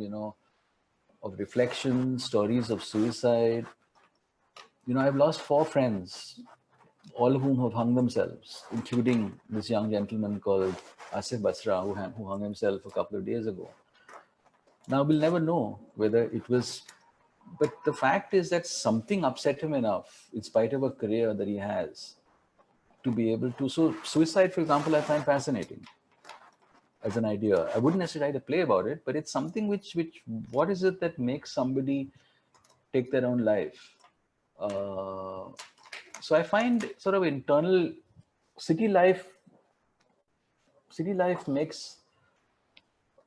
of reflection, stories of suicide. I've lost 4 friends, all of whom have hung themselves, including this young gentleman called Asif Basra, who hung himself a couple of days ago. Now, we'll never know whether it was, but the fact is that something upset him enough, in spite of a career that he has, to be able to. So, suicide, for example, I find fascinating as an idea. I wouldn't necessarily write a play about it, but it's something which what is it that makes somebody take their own life? So I find sort of internal city life makes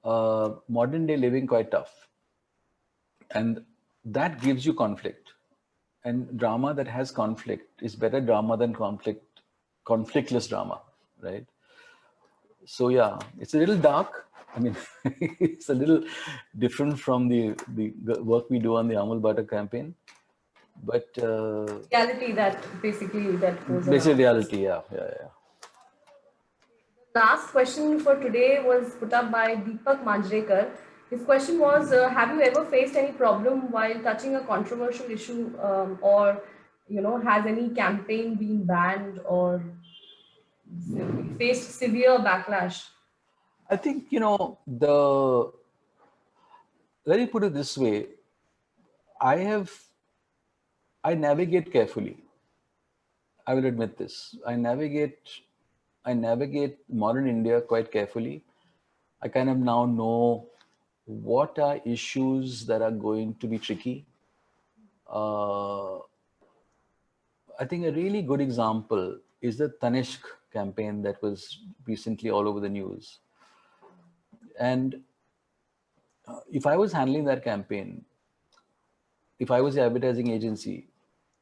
modern day living quite tough, and that gives you conflict, and drama that has conflict is better drama than conflictless drama, right? So yeah, it's a little dark. It's a little different from the work we do on the Amul Butter campaign, but Reality that basically that goes basically around. reality, yeah. Last question for today was put up by Deepak Manjrekar. His question was, have you ever faced any problem while touching a controversial issue, or has any campaign been banned or faced severe backlash? I think, let me put it this way. I navigate carefully. I will admit this. I navigate modern India quite carefully. I kind of now know what are issues that are going to be tricky. I think a really good example is the Tanishq campaign that was recently all over the news. And if I was handling that campaign, if I was the advertising agency,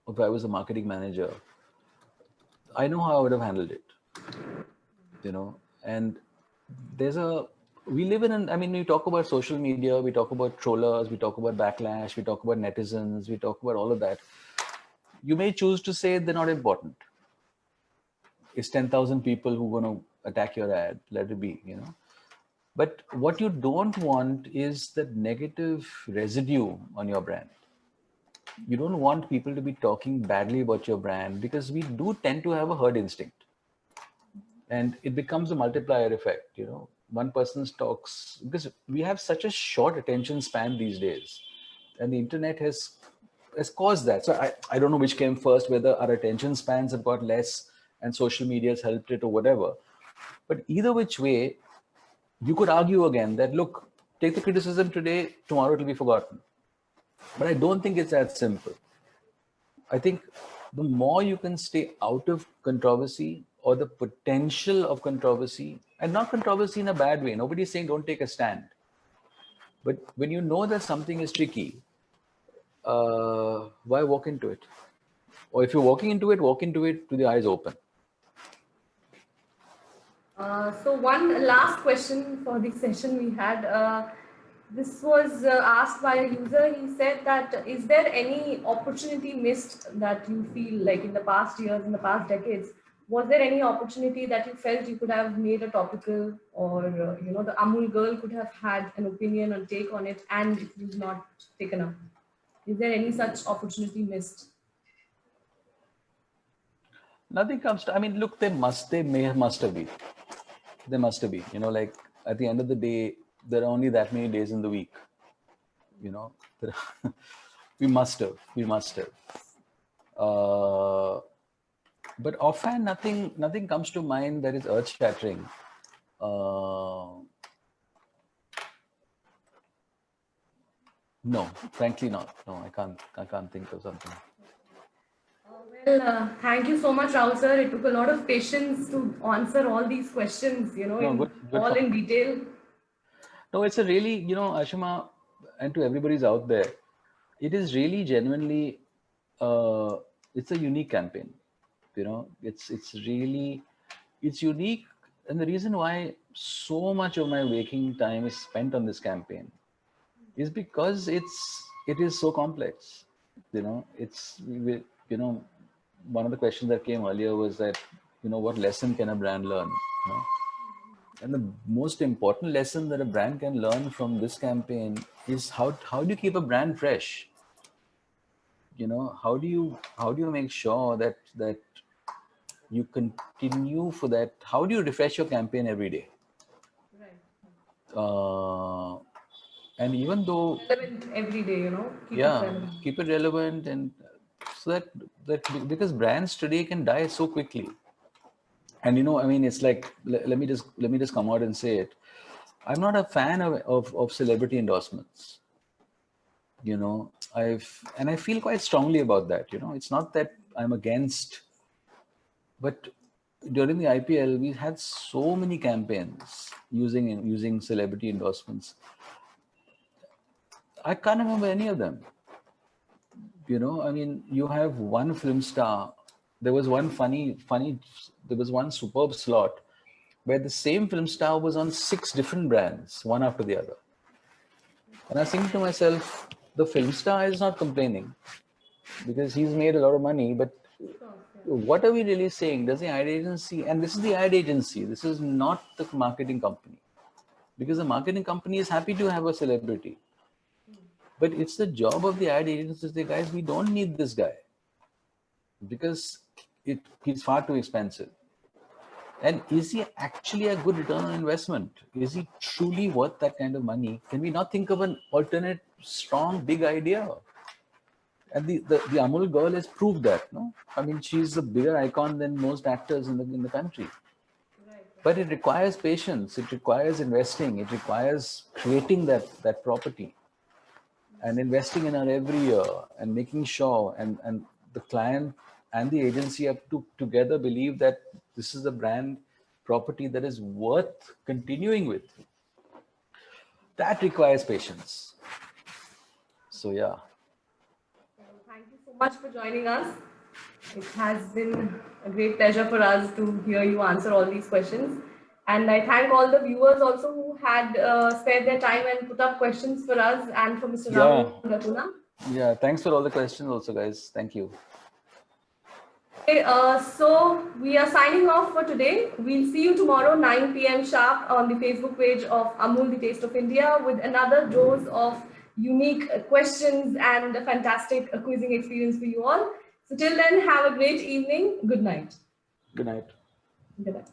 if I was a marketing manager, I know how I would have handled it. And we live in we talk about social media, we talk about trollers, we talk about backlash, we talk about netizens, we talk about all of that. You may choose to say they're not important. It's 10,000 people who are going to attack your ad, let it be, But what you don't want is that negative residue on your brand. You don't want people to be talking badly about your brand, because we do tend to have a herd instinct. And it becomes a multiplier effect, One person talks, because we have such a short attention span these days. And the internet has caused that. So I don't know which came first, whether our attention spans have got less and social media has helped it or whatever. But either which way, you could argue again that, look, take the criticism today, tomorrow it will be forgotten. But I don't think it's that simple. I think the more you can stay out of controversy or the potential of controversy, and not controversy in a bad way. Nobody's saying don't take a stand. But when you know that something is tricky, why walk into it? Or if you're walk into it with the eyes open. So one last question for the session we had. This was asked by a user. He said that, is there any opportunity missed that you feel like in the past years, in the past decades? Was there any opportunity that you felt you could have made a topical, or the Amul girl could have had an opinion or take on it, and it was not taken up? Is there any such opportunity missed? Nothing comes to, I mean, look, there must have been. There must have been, like at the end of the day, there are only that many days in the week, we must have. But offhand, nothing comes to mind that is earth shattering. No, frankly not. No, I can't think of something. Well, thank you so much, Rahul sir. It took a lot of patience to answer all these questions, good all in detail. No, it's a really, Ashima, and to everybody's out there, it is really genuinely, it's a unique campaign. It's unique. And the reason why so much of my waking time is spent on this campaign is because it is so complex. One of the questions that came earlier was that, what lesson can a brand learn? And the most important lesson that a brand can learn from this campaign is how do you keep a brand fresh? How do you make sure that you continue for that? How do you refresh your campaign every day? Right. And even though relevant every day, keep it relevant, and so that because brands today can die so quickly. And it's like, let me just come out and say it. I'm not a fan of celebrity endorsements. I feel quite strongly about that. It's not that I'm against, but during the IPL, we had so many campaigns using celebrity endorsements. I can't remember any of them. You have one film star. There was one there was one superb slot where the same film star was on 6 different brands, one after the other. And I was thinking to myself, the film star is not complaining because he's made a lot of money, but what are we really saying? Does the ad agency, and this is the ad agency, this is not the marketing company, because the marketing company is happy to have a celebrity. But it's the job of the ad agency to say, guys, we don't need this guy because he's far too expensive. And is he actually a good return on investment? Is he truly worth that kind of money? Can we not think of an alternate, strong, big idea? And the Amul girl has proved that, no? She's a bigger icon than most actors in the country. Right. But it requires patience. It requires investing. It requires creating that property and investing in her every year and making sure and the client and the agency have to together believe that this is a brand property that is worth continuing with. That requires patience. So, yeah. Thank you so much for joining us. It has been a great pleasure for us to hear you answer all these questions. And I thank all the viewers also who had spared their time and put up questions for us and for Mr. Rahul Gatuna. Yeah, thanks for all the questions also, guys. Thank you. Okay, so we are signing off for today. We'll see you tomorrow 9 p.m. sharp on the Facebook page of Amul, the Taste of India, with another dose of unique questions and a fantastic quizzing experience for you all. So till then, have a great evening. Good night. Good night. Good night.